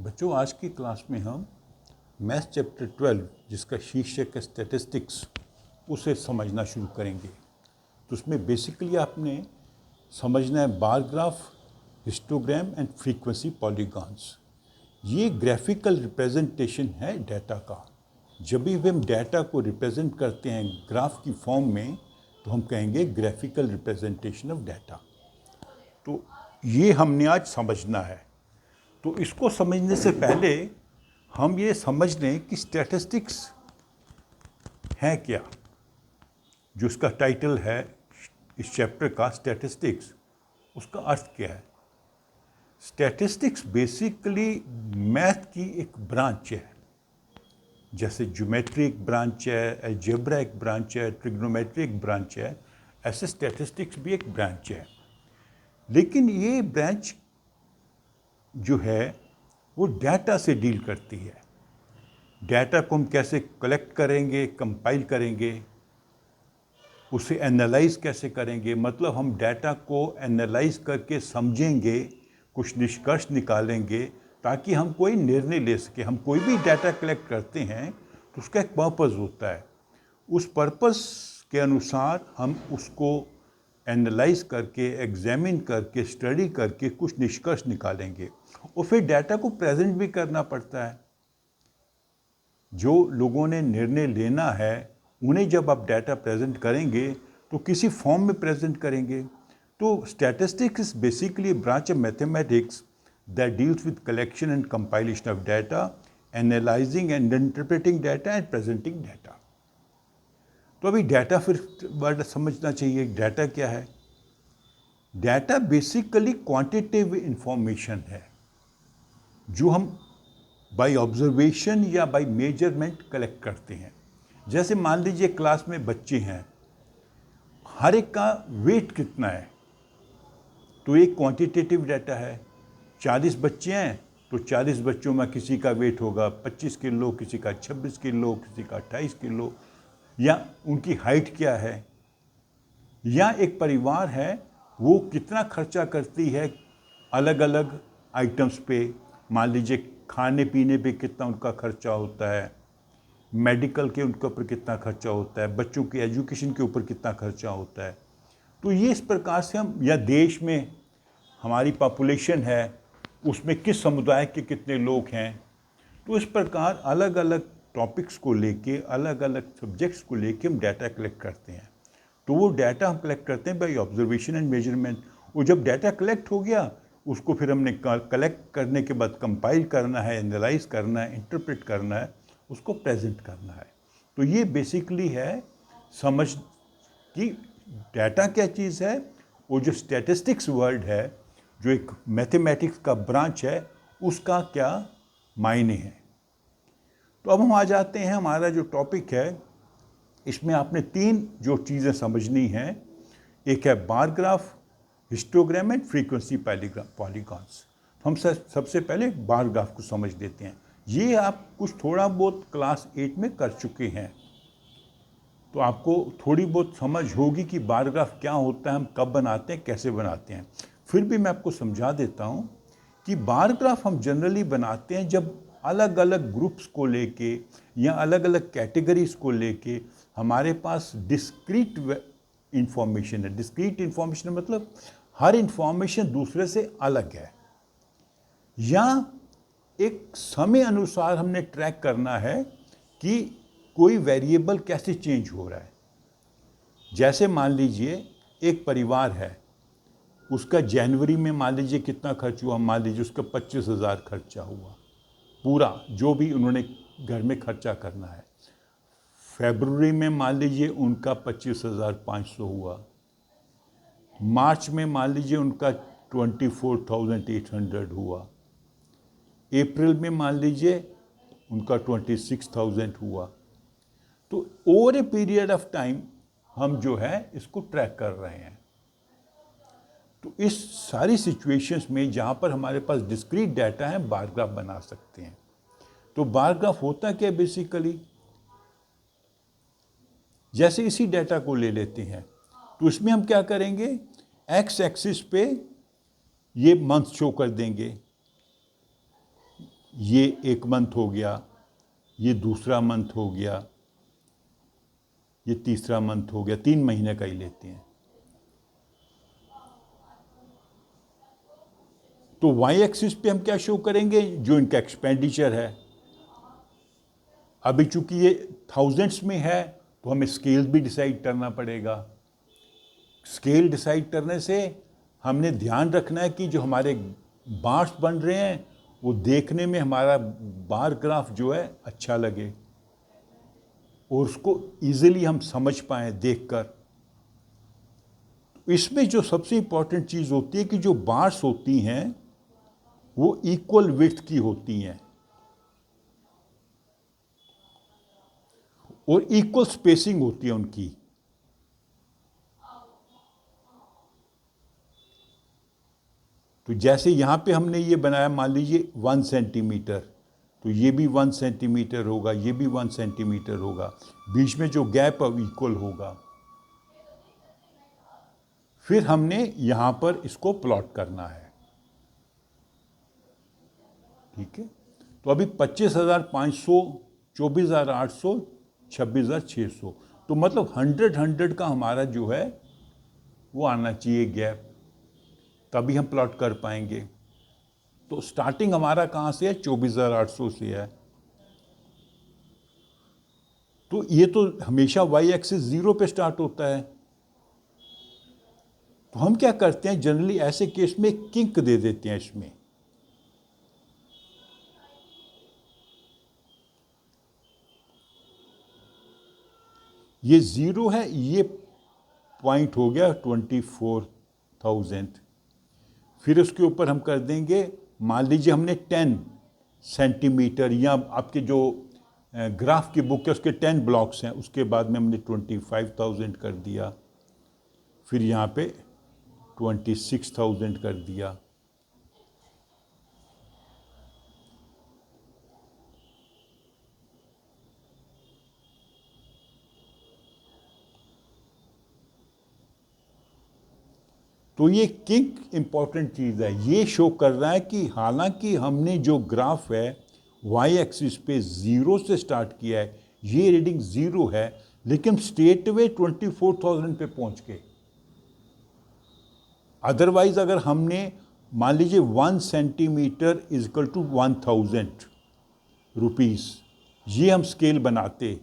बच्चों, आज की क्लास में हम मैथ चैप्टर 12 जिसका शीर्षक है स्टैटिस्टिक्स, उसे समझना शुरू करेंगे। तो उसमें बेसिकली आपने समझना है bar graph, histogram and frequency polygons. ये ग्राफिकल रिप्रेजेंटेशन है डाटा का। जब भी हम डाटा को रिप्रेजेंट करते हैं ग्राफ की फॉर्म में तो हम कहेंगे ग्राफिकल रिप्रेजेंटेशन ऑफ डाटा। तो ये हमने आज समझना है। तो इसको समझने से पहले हम ये समझ लें कि स्टैटिस्टिक्स है क्या। जो उसका टाइटल है इस चैप्टर का स्टैटिस्टिक्स, उसका अर्थ क्या है। स्टैटिस्टिक्स बेसिकली मैथ की एक ब्रांच है। जैसे ज्योमेट्री एक ब्रांच है, अलजेब्रा एक ब्रांच है, ट्रिग्नोमेट्री एक ब्रांच है, ऐसे स्टैटिस्टिक्स भी एक ब्रांच है। लेकिन ये ब्रांच जो है वो डाटा से डील करती है। डाटा को हम कैसे कलेक्ट करेंगे, कंपाइल करेंगे, उसे एनालाइज कैसे करेंगे, मतलब हम डाटा को एनालाइज करके समझेंगे, कुछ निष्कर्ष निकालेंगे ताकि हम कोई निर्णय ले सके। हम कोई भी डाटा कलेक्ट करते हैं तो उसका एक पर्पस होता है। उस पर्पस के अनुसार हम उसको एनालाइज करके, एग्जामिन करके, स्टडी करके कुछ निष्कर्ष निकालेंगे और फिर डाटा को प्रेजेंट भी करना पड़ता है। जो लोगों ने निर्णय लेना है उन्हें जब आप डाटा प्रेजेंट करेंगे तो किसी फॉर्म में प्रेजेंट करेंगे। तो statistics is basically branch of mathematics that deals with collection and compilation of data, analysing and interpreting data and presenting data. तो अभी डाटा फिर वर्ड समझना चाहिए। डाटा क्या है? डाटा बेसिकली क्वांटिटेटिव इंफॉर्मेशन है जो हम बाय ऑब्जर्वेशन या बाय मेजरमेंट कलेक्ट करते हैं। जैसे मान लीजिए क्लास में बच्चे हैं, हर एक का वेट कितना है, तो एक क्वांटिटेटिव डाटा है। 40 बच्चे हैं तो 40 बच्चों में किसी का वेट होगा 25 किलो, किसी का 26 किलो, किसी का 28 किलो, या उनकी हाइट क्या है। या एक परिवार है वो कितना खर्चा करती है अलग अलग आइटम्स पे। मान लीजिए खाने पीने पे कितना उनका खर्चा होता है, मेडिकल के उनके ऊपर कितना खर्चा होता है, बच्चों के एजुकेशन के ऊपर कितना खर्चा होता है। तो ये इस प्रकार से हम, या देश में हमारी पॉपुलेशन है उसमें किस समुदाय के कितने लोग हैं, तो इस प्रकार अलग अलग टॉपिक्स को लेके, अलग अलग सब्जेक्ट्स को लेके हम डाटा कलेक्ट करते हैं। तो वो डाटा हम कलेक्ट करते हैं बाय ऑब्जर्वेशन एंड मेजरमेंट। वो जब डाटा कलेक्ट हो गया उसको फिर हमने कलेक्ट करने के बाद कंपाइल करना है, एनालाइज करना है, इंटरप्रेट करना है, उसको प्रेजेंट करना है। तो ये बेसिकली है समझ कि डाटा क्या चीज़ है। वो जो स्टैटिस्टिक्स वर्ड है, जो एक मैथमेटिक्स का ब्रांच है, उसका क्या मायने हैं। तो अब हम आ जाते हैं, हमारा जो टॉपिक है इसमें आपने 3 जो चीज़ें समझनी हैं। एक है bar graph, histogram and frequency polygons. हम सबसे पहले बार ग्राफ को समझ लेते हैं। ये आप कुछ थोड़ा बहुत क्लास 8 में कर चुके हैं, तो आपको थोड़ी बहुत समझ होगी कि बार ग्राफ क्या होता है, हम कब बनाते हैं, कैसे बनाते हैं। फिर भी मैं आपको समझा देता हूँ कि बार ग्राफ हम जनरली बनाते हैं जब अलग अलग ग्रुप्स को लेके या अलग अलग कैटेगरीज को लेके हमारे पास डिस्क्रीट इंफॉर्मेशन है। डिस्क्रीट इंफॉर्मेशन मतलब हर इंफॉर्मेशन दूसरे से अलग है, या एक समय अनुसार हमने ट्रैक करना है कि कोई वेरिएबल कैसे चेंज हो रहा है। जैसे मान लीजिए एक परिवार है, उसका जनवरी में मान लीजिए कितना खर्च हुआ, मान लीजिए उसका 25,000 खर्चा हुआ, पूरा जो भी उन्होंने घर में खर्चा करना है। फरवरी में मान लीजिए उनका 25,500 हुआ, मार्च में मान लीजिए उनका 24,800 हुआ, अप्रैल में मान लीजिए उनका 26,000 हुआ। तो over a period of time हम जो है इसको ट्रैक कर रहे हैं। तो इस सारी सिचुएशंस में जहाँ पर हमारे पास डिस्क्रीट डाटा है, बार ग्राफ बना सकते हैं। तो बार ग्राफ होता क्या बेसिकली, जैसे इसी डाटा को ले लेते हैं तो इसमें हम क्या करेंगे, एक्स एक्सिस पे ये मंथ शो कर देंगे, ये एक मंथ हो गया, ये दूसरा मंथ हो गया, ये तीसरा मंथ हो गया, 3 महीने का ही लेते हैं। तो वाई एक्सिस पे हम क्या शो करेंगे? जो इनका एक्सपेंडिचर है। अभी चूंकि ये थाउजेंड्स में है तो हमें स्केल भी डिसाइड करना पड़ेगा। स्केल डिसाइड करने से हमने ध्यान रखना है कि जो हमारे बार्स बन रहे हैं वो देखने में हमारा बार ग्राफ जो है अच्छा लगे और उसको इजीली हम समझ पाएँ देखकर। इसमें जो सबसे इम्पॉर्टेंट चीज़ होती है कि जो बार्स होती हैं वो इक्वल विड्थ की होती हैं और इक्वल स्पेसिंग होती है उनकी। तो जैसे यहाँ पे हमने ये बनाया, मान लीजिए 1 सेंटीमीटर, तो ये भी 1 सेंटीमीटर होगा, ये भी 1 सेंटीमीटर होगा, बीच में जो गैप अब इक्वल होगा। फिर हमने यहाँ पर इसको प्लॉट करना है, ठीक है। तो अभी 25,500, 24,800, 26,600, तो मतलब 100 का हमारा जो है वो आना चाहिए गैप, तभी हम प्लॉट कर पाएंगे। तो स्टार्टिंग हमारा कहाँ से है? 24,800 से है। तो ये तो हमेशा वाई एक्सिस 0 पे स्टार्ट होता है। तो हम क्या करते हैं, जनरली ऐसे केस में किंक दे देते हैं इसमें। ये 0 है, ये पॉइंट हो गया 24,000। फिर उसके ऊपर हम कर देंगे, मान लीजिए हमने 10 सेंटीमीटर, या आपके जो ग्राफ की बुक है उसके 10 ब्लॉक्स हैं, उसके बाद में हमने 25,000 कर दिया। फिर यहाँ पे 26,000 कर दिया। तो ये किंक इम्पॉर्टेंट चीज़ है, ये शो कर रहा है कि हालांकि हमने जो ग्राफ है वाई एक्सिस पे 0 से स्टार्ट किया है, ये रीडिंग 0 है, लेकिन स्ट्रेट वे 24,000 पे पहुंच गए। अदरवाइज अगर हमने मान लीजिए 1 centimetre is equal to 1,000 rupees, ये हम स्केल बनाते,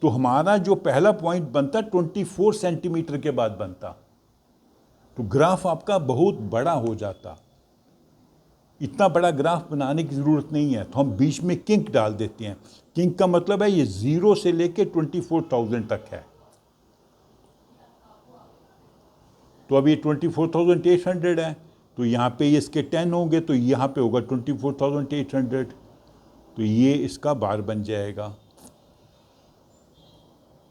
तो हमारा जो पहला पॉइंट बनता 24 सेंटीमीटर के बाद बनता, तो ग्राफ आपका बहुत बड़ा हो जाता। इतना बड़ा ग्राफ बनाने की ज़रूरत नहीं है, तो हम बीच में किंक डाल देते हैं। किंक का मतलब है ये 0 से लेके 24,000 तक है। तो अब ये 24,800 है, तो यहाँ पे ये इसके 10 होंगे, तो यहाँ पे होगा 24,800, तो ये इसका बार बन जाएगा।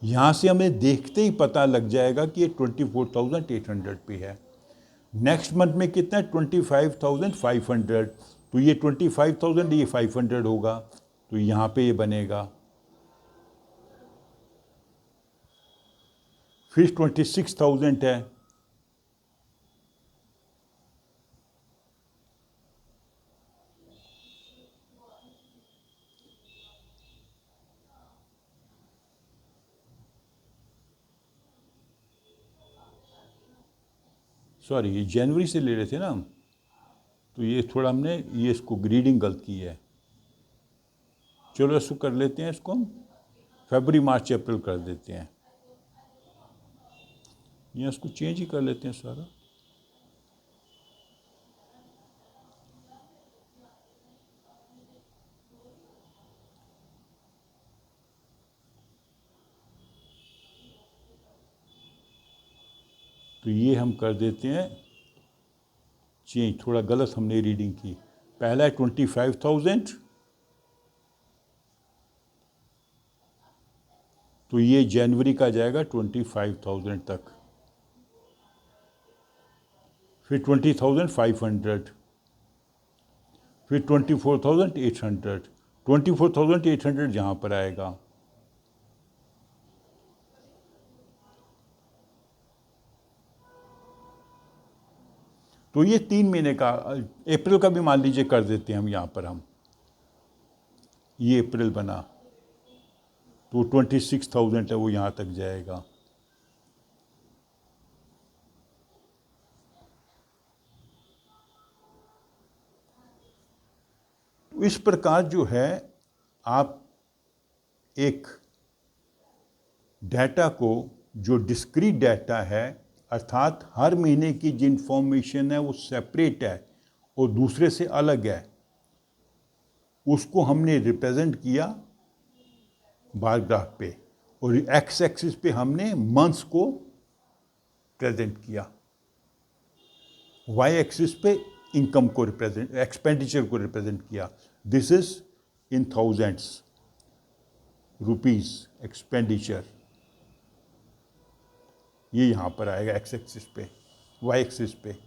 यहाँ से हमें देखते ही पता लग जाएगा कि ये 24,800 पे है। नेक्स्ट मंथ में कितना है? 25,500, तो ये 25,000, ये 500 होगा, तो यहाँ पे ये बनेगा। फिर 26,000 है, सॉरी ये जनवरी से ले रहे थे ना हम, तो ये थोड़ा हमने ये इसको ग्रीडिंग गलत की है। चलो इसको कर लेते हैं, इसको हम फरवरी मार्च अप्रैल कर देते हैं, या इसको चेंज ही कर लेते हैं सारा। तो ये हम कर देते हैं चेंज, थोड़ा गलत हमने रीडिंग की। पहला है 25,000, तो ये जनवरी का जाएगा 25,000 तक। फिर 20,500, फिर 24,800, 24,800 यहाँ पर आएगा। तो ये 3 महीने का, अप्रैल का भी मान लीजिए कर देते हैं हम यहाँ पर हम। ये अप्रैल बना तो 26,000 है, वो यहाँ तक जाएगा। तो इस प्रकार जो है आप एक डाटा को, जो डिस्क्रीट डाटा है, अर्थात हर महीने की जो इंफॉर्मेशन है वो सेपरेट है और दूसरे से अलग है, उसको हमने रिप्रेजेंट किया बार ग्राफ पे, और एक्स एक्सिस पे हमने मंथ्स को प्रेजेंट किया, वाई एक्सिस पे इनकम को रिप्रेजेंट, एक्सपेंडिचर को रिप्रेजेंट किया। This is in thousands rupees expenditure, ये यहाँ पर आएगा एक्स एक्सिस पे, वाई एक्सिस पे।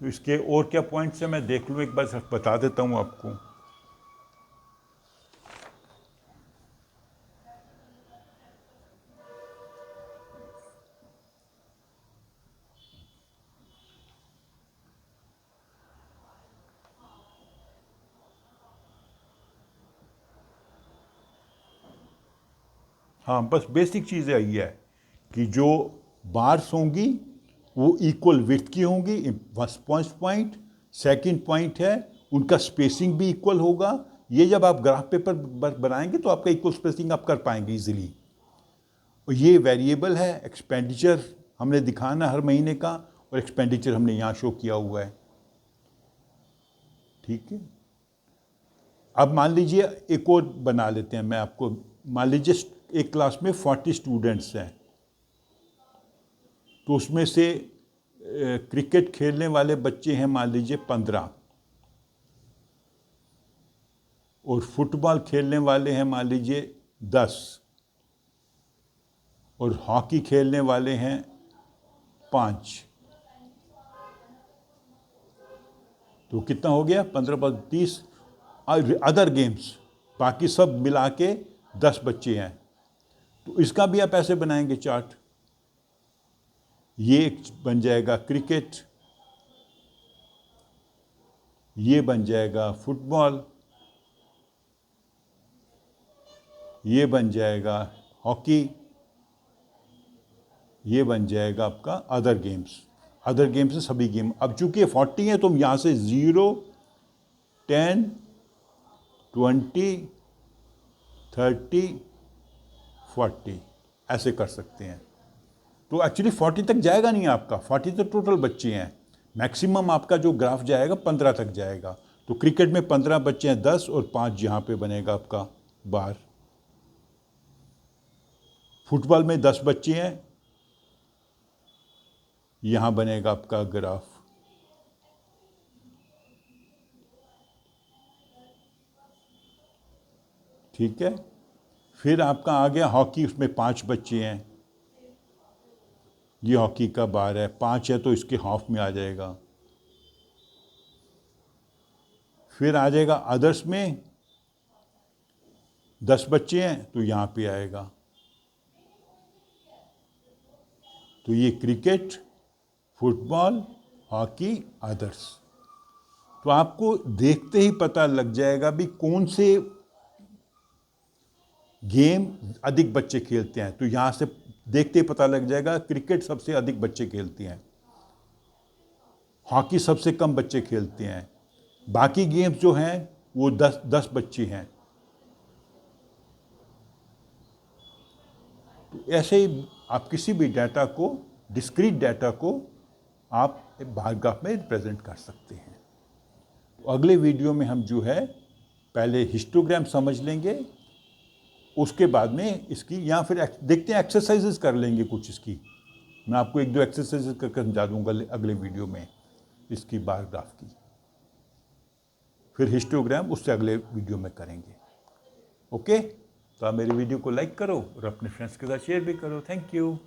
तो इसके और क्या पॉइंट्स है मैं देख लूँ एक बार, सिर्फ बता देता हूँ आपको। हाँ, बस बेसिक चीज़ यही है कि जो बार्स होंगी वो इक्वल विड्थ की होंगी, फर्स्ट पॉइंट। सेकंड पॉइंट है उनका स्पेसिंग भी इक्वल होगा। ये जब आप ग्राफ पेपर बनाएंगे तो आपका इक्वल स्पेसिंग आप कर पाएंगे इजीली। और ये वेरिएबल है, एक्सपेंडिचर हमने दिखाना हर महीने का, और एक्सपेंडिचर हमने यहाँ शो किया हुआ है। ठीक है, अब मान लीजिए एक और बना लेते हैं, मैं आपको मान लीजिए एक क्लास में 40 स्टूडेंट्स हैं, तो उसमें से क्रिकेट खेलने वाले बच्चे हैं मान लीजिए 15, और फुटबॉल खेलने वाले हैं मान लीजिए 10, और हॉकी खेलने वाले हैं 5। तो कितना हो गया? 15 + 30। अदर गेम्स बाकी सब मिला के 10 बच्चे हैं। तो इसका भी आप ऐसे बनाएंगे चार्ट। ये बन जाएगा क्रिकेट, ये बन जाएगा फुटबॉल, ये बन जाएगा हॉकी, ये बन जाएगा आपका अदर गेम्स। अदर गेम्स से सभी गेम। अब चूंकि 40 है तो हम यहाँ से 0, 10, 20, 30, 40 ऐसे कर सकते हैं। तो एक्चुअली 40 तक जाएगा नहीं आपका, 40 तो टोटल बच्चे हैं। मैक्सिमम आपका जो ग्राफ जाएगा 15 तक जाएगा। तो क्रिकेट में 15 बच्चे हैं, 10 और 5 यहाँ पे बनेगा आपका बार। फुटबॉल में 10 बच्चे हैं, यहाँ बनेगा आपका ग्राफ। ठीक है, फिर आपका आ गया हॉकी, उसमें 5 बच्चे हैं, ये हॉकी का बार है। 5 है तो इसके हाफ में आ जाएगा। फिर आ जाएगा अदर्स में 10 बच्चे हैं तो यहाँ पे आएगा। तो ये क्रिकेट, फुटबॉल, हॉकी, अदर्स। तो आपको देखते ही पता लग जाएगा भी कौन से गेम अधिक बच्चे खेलते हैं। तो यहाँ से देखते ही पता लग जाएगा क्रिकेट सबसे अधिक बच्चे खेलते हैं, हॉकी सबसे कम बच्चे खेलते हैं, बाकी गेम्स जो हैं वो 10 बच्चे हैं। तो ऐसे ही आप किसी भी डाटा को, डिस्क्रीट डाटा को आप बार ग्राफ में रिप्रेजेंट कर सकते हैं। तो अगले वीडियो में हम जो है पहले हिस्टोग्राम समझ लेंगे, उसके बाद में इसकी, या फिर देखते हैं एक्सरसाइजेस कर लेंगे कुछ इसकी। मैं आपको 1-2 एक्सरसाइजेस करके समझा दूंगा अगले वीडियो में इसकी बार ग्राफ की। फिर हिस्टोग्राम उससे अगले वीडियो में करेंगे। ओके, तो आप मेरी वीडियो को लाइक करो और अपने फ्रेंड्स के साथ शेयर भी करो। Thank you.